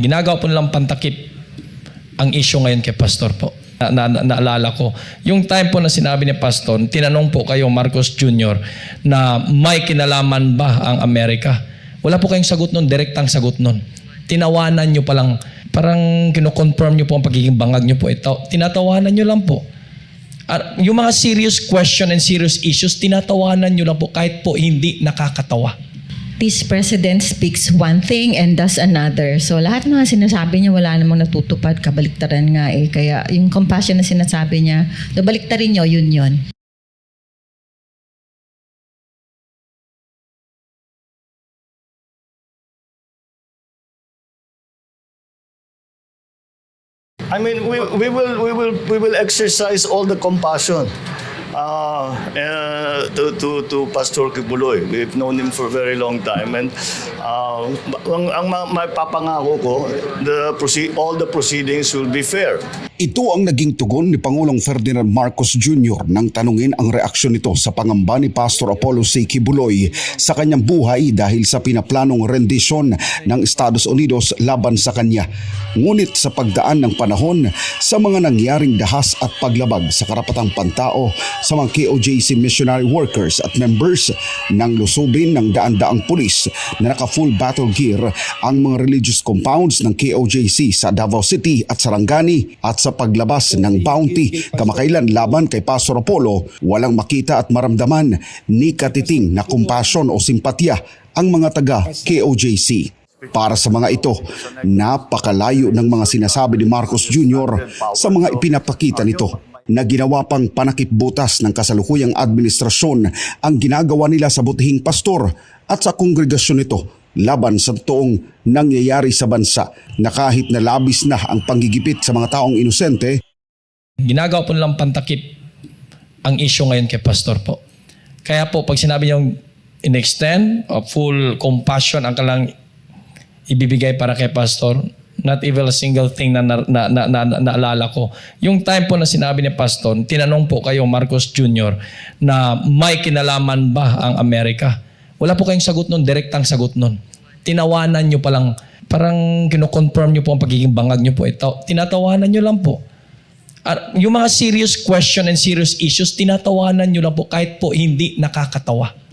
Ginagawa po nilang pantakip ang issue ngayon kay Pastor po. Naalala ko, yung time po na sinabi ni Pastor, tinanong po kayo, Marcos Jr., na may kinalaman ba ang Amerika? Wala po kayong sagot nun, direktang sagot nun. Tinawanan nyo palang, parang kinoconfirm nyo po ang pagiging bangag nyo po. Tinatawanan nyo lang po. Yung mga serious question and serious issues, tinatawanan nyo lang po kahit po hindi nakakatawa. This president speaks one thing and does another. So lahat ng mga sinasabi niya wala namang natutupad, kabaliktaran nga eh. Kaya yung compassion na sinasabi niya, baliktarin niyo, yun. I mean, we will exercise all the compassion to Pastor Kibuloy. We've known him for a very long time, and ang mapapangako ko, all the proceedings will be fair. Ito ang naging tugon ni Pangulong Ferdinand Marcos Jr. nang tanungin ang reaksyon nito sa pangamba ni Pastor Apollo C. Kibuloy sa kanyang buhay dahil sa pinaplanong rendisyon ng Estados Unidos laban sa kanya. Ngunit sa pagdaan ng panahon sa mga nangyaring dahas at paglabag sa karapatang pantao sa mga KOJC missionary workers at members ng lusubin ng daan-daang pulis na naka-full battle gear ang mga religious compounds ng KOJC sa Davao City at Sarangani at sa paglabas ng bounty kamakailan laban kay Pastor Apollo, walang makita at maramdaman ni katiting na kumpasyon o simpatya ang mga taga KOJC. Para sa mga ito, napakalayo ng mga sinasabi ni Marcos Jr. sa mga ipinapakita nito na ginawa pang panakip butas ng kasalukuyang administrasyon ang ginagawa nila sa butihing pastor at sa kongregasyon nito laban sa totoong nangyayari sa bansa na kahit na labis na ang panggigipit sa mga taong inosente. Ginagawa po nilang pantakip ang issue ngayon kay Pastor po. Kaya po pag sinabi niyong in-extend of full compassion ang kalang ibibigay para kay Pastor, not even a single thing na naalala ko. Yung time po na sinabi ni Pastor, tinanong po kayo, Marcos Jr., na may kinalaman ba ang Amerika? Wala po kayong sagot nun, direktang sagot nun. Tinawanan nyo palang, parang kinoconfirm nyo po ang pagiging bangag nyo po. Tinatawanan nyo lang po. Yung mga serious question and serious issues, tinatawanan nyo lang po kahit po hindi nakakatawa.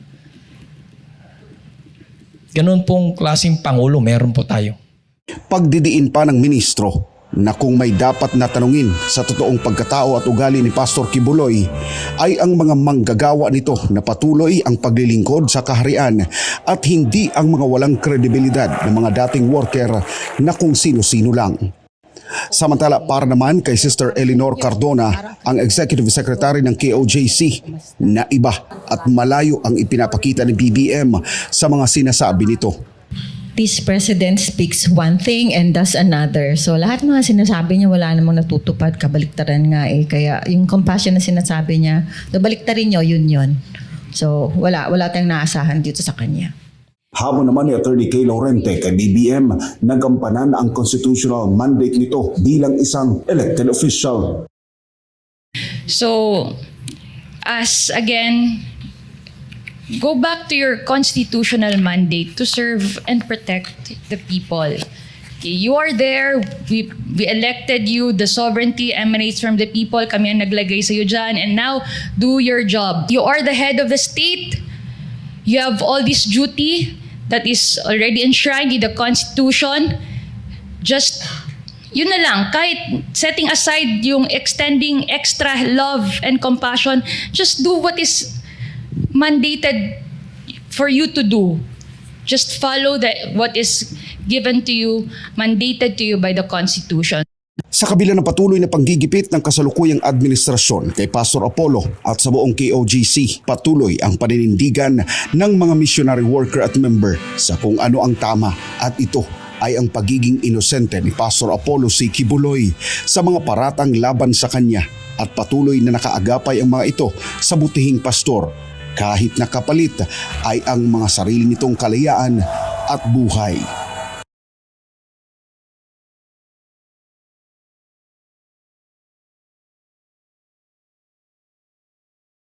Ganun pong klaseng Pangulo, meron po tayo. Pagdidiin pa ng ministro na kung may dapat na tanungin sa totoong pagkatao at ugali ni Pastor Kibuloy ay ang mga manggagawa nito na patuloy ang paglilingkod sa kaharian at hindi ang mga walang kredibilidad ng mga dating worker na kung sino-sino lang. Samantala para naman kay Sister Eleanor Cardona, ang Executive Secretary ng KOJC, na iba at malayo ang ipinapakita ni BBM sa mga sinasabi nito. This president speaks one thing and does another. So lahat ng mga sinasabi niya wala namang natutupad, kabaliktaran nga eh. Kaya yung compassion na sinasabi niya, baliktarin niyo, yun. So wala tayong naasahan dito sa kanya. Habang naman ni Attorney Kay Laurente kay BBM, nagampanan ang constitutional mandate nito bilang isang elected official. So, as again, go back to your constitutional mandate to serve and protect the people. Okay, you are there, we elected you, the sovereignty emanates from the people, kami ang naglagay sa iyo dyan, and now do your job. You are the head of the state, you have all this duty that is already enshrined in the Constitution. Just, yun na lang, kahit setting aside yung extending extra love and compassion, just do what is mandated for you to do. Just follow what is given to you, mandated to you by the Constitution. Sa kabila ng patuloy na panggigipit ng kasalukuyang administrasyon kay Pastor Apollo at sa buong KOJC, patuloy ang paninindigan ng mga missionary worker at member sa kung ano ang tama, at ito ay ang pagiging inosente ni Pastor Apollo C. Kibuloy sa mga paratang laban sa kanya, at patuloy na nakaagapay ang mga ito sa butihing pastor kahit nakapalit ay ang mga sarili nitong kalayaan at buhay.